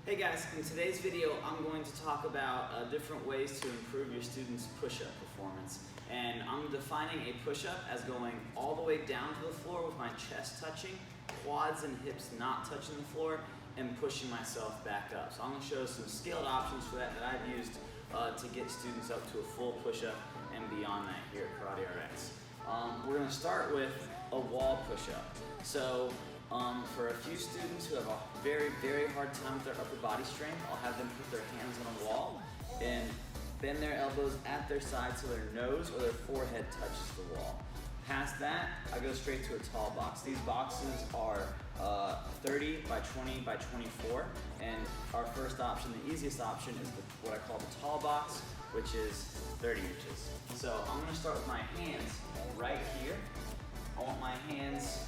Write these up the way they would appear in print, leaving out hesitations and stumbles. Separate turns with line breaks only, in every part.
Hey guys, in today's video I'm going to talk about different ways to improve your students' push-up performance. And I'm defining a push-up as going all the way down to the floor with my chest touching, quads and hips not touching the floor, and pushing myself back up. So I'm going to show some scaled options for that I've used to get students up to a full push-up and beyond that here at Karate RX. We're going to start with a wall push-up. So for a few students who have a very, very hard time with their upper body strength, I'll have them put their hands on a wall and bend their elbows at their side so their nose or their forehead touches the wall. Past that, I go straight to a tall box. These boxes are 30 by 20 by 24, and our first option, the easiest option, is what I call the tall box, which is 30 inches. So I'm going to start with my hands right here. I want my hands,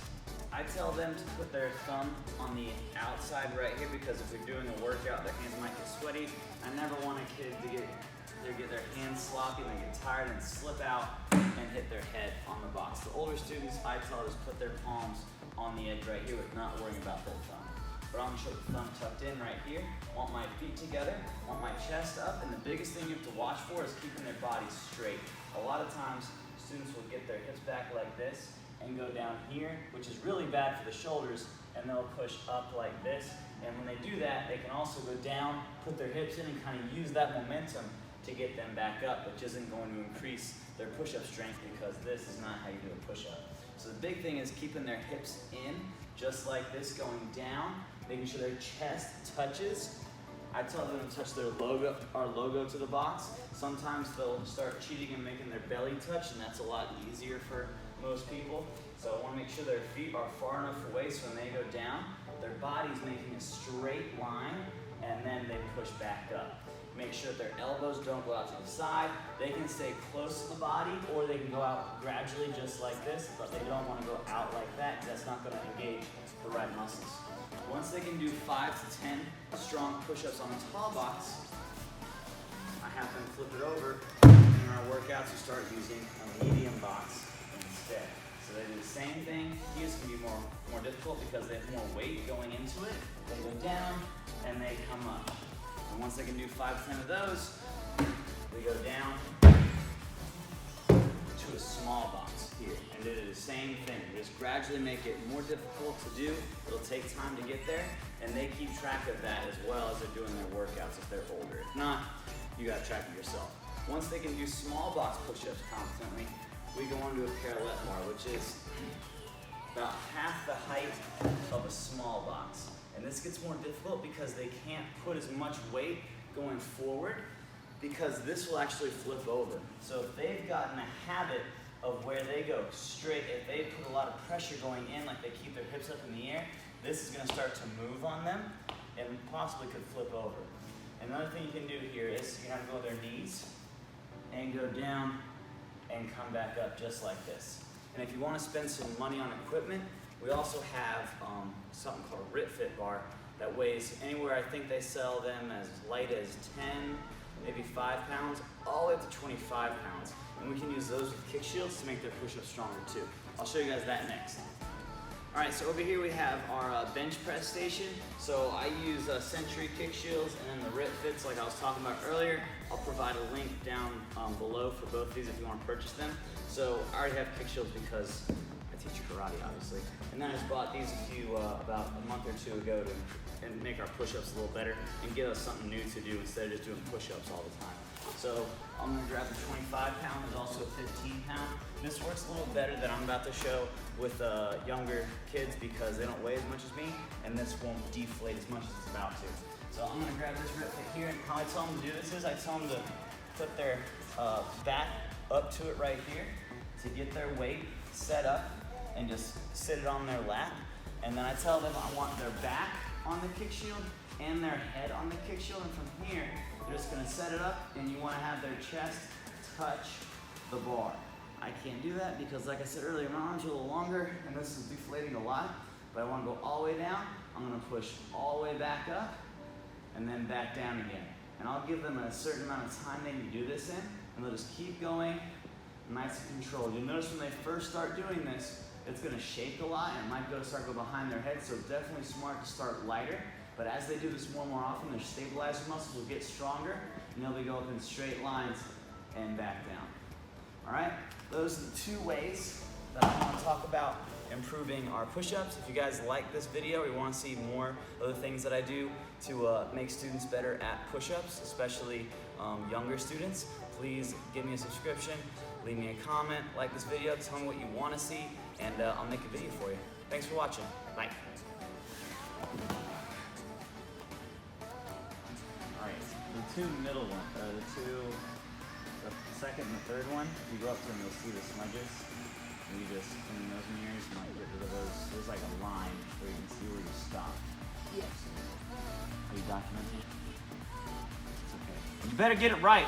I tell them to put their thumb on the outside right here because if they're doing a workout, their hands might get sweaty. I never want a kid to get their hands sloppy and they get tired and slip out and hit their head on the box. The older students, I tell them to put their palms on the edge right here with not worrying about their thumb. But I'm going to show the thumb tucked in right here. I want my feet together, I want my chest up, and the biggest thing you have to watch for is keeping their bodies straight. A lot of times, students will get their hips back like this and go down here, which is really bad for the shoulders, and they'll push up like this. And when they do that, they can also go down, put their hips in, and kind of use that momentum to get them back up, which isn't going to increase their push-up strength because this is not how you do a push-up. So the big thing is keeping their hips in, just like this, going down, making sure their chest touches. I tell them to touch their logo, our logo to the box. Sometimes they'll start cheating and making their belly touch, and that's a lot easier for most people. So I want to make sure their feet are far enough away so when they go down, their body's making a straight line, and then they push back up. Make sure that their elbows don't go out to the side. They can stay close to the body, or they can go out gradually just like this, but they don't want to go out like that. That's not going to engage the right muscles. Once they can do 5 to 10 strong push-ups on the tall box, I have them flip it over. In our workouts, we start using a medium box instead. So they do the same thing. These can be more difficult because they have more weight going into it. They go down and they come up. And once they can do 5 to 10 of those, we go down to a small box here and do the same thing. Just gradually make it more difficult to do. It'll take time to get there, and they keep track of that as well as they're doing their workouts if they're older. If not, you got to track it yourself. Once they can do small box push-ups confidently, we go on to a parallel bar, which is about half the height of a small box. And this gets more difficult because they can't put as much weight going forward because this will actually flip over. So if they've gotten a habit of where they go straight, if they put a lot of pressure going in, like they keep their hips up in the air, this is going to start to move on them and possibly could flip over. Another thing you can do here is you have to go to their knees and go down and come back up just like this. And if you want to spend some money on equipment, we also have something called a Rit Fit bar that weighs anywhere. I think they sell them as light as 10, maybe 5 pounds, all the way up to 25 pounds. And we can use those with kick shields to make their push-ups stronger too. I'll show you guys that next. All right, so over here we have our bench press station. So I use Century kick shields and then the Rit Fits like I was talking about earlier. I'll provide a link down below for both of these if you want to purchase them. So I already have kick shields because I teach karate, obviously. And then I just bought these about a month or two ago to make our push-ups a little better and give us something new to do instead of just doing push-ups all the time. So I'm gonna grab the 25 pound, there's also a 15 pound. This works a little better than I'm about to show with younger kids because they don't weigh as much as me, and this won't deflate as much as it's about to. So I'm gonna grab this Rit Fit here, and how I tell them to do this is I tell them to put their back up to it right here to get their weight set up and just sit it on their lap. And then I tell them I want their back on the kick shield and their head on the kick shield, and from here, they're just gonna set it up and you wanna have their chest touch the bar. I can't do that because like I said earlier, my arms are a little longer and this is deflating a lot, but I wanna go all the way down. I'm gonna push all the way back up and then back down again. And I'll give them a certain amount of time they need to do this in, and they'll just keep going nice and controlled. You'll notice when they first start doing this, it's gonna shake a lot and it might start go behind their head, so it's definitely smart to start lighter But as they do this more and more often, their stabilizer muscles will get stronger, and they'll be going in straight lines and back down. All right? Those are the 2 ways that I want to talk about improving our push-ups. If you guys like this video or you want to see more of the things that I do to make students better at push-ups, especially younger students, please give me a subscription, leave me a comment, like this video, tell me what you want to see, and I'll make a video for you. Thanks for watching. Bye. Alright, the 2 middle ones, the second and the third one, you go up to them, you'll see the smudges. And you just clean those mirrors, you might get rid of those. There's like a line where you can see where you stop.
Yes.
Are you documenting? It's okay. You better get it right.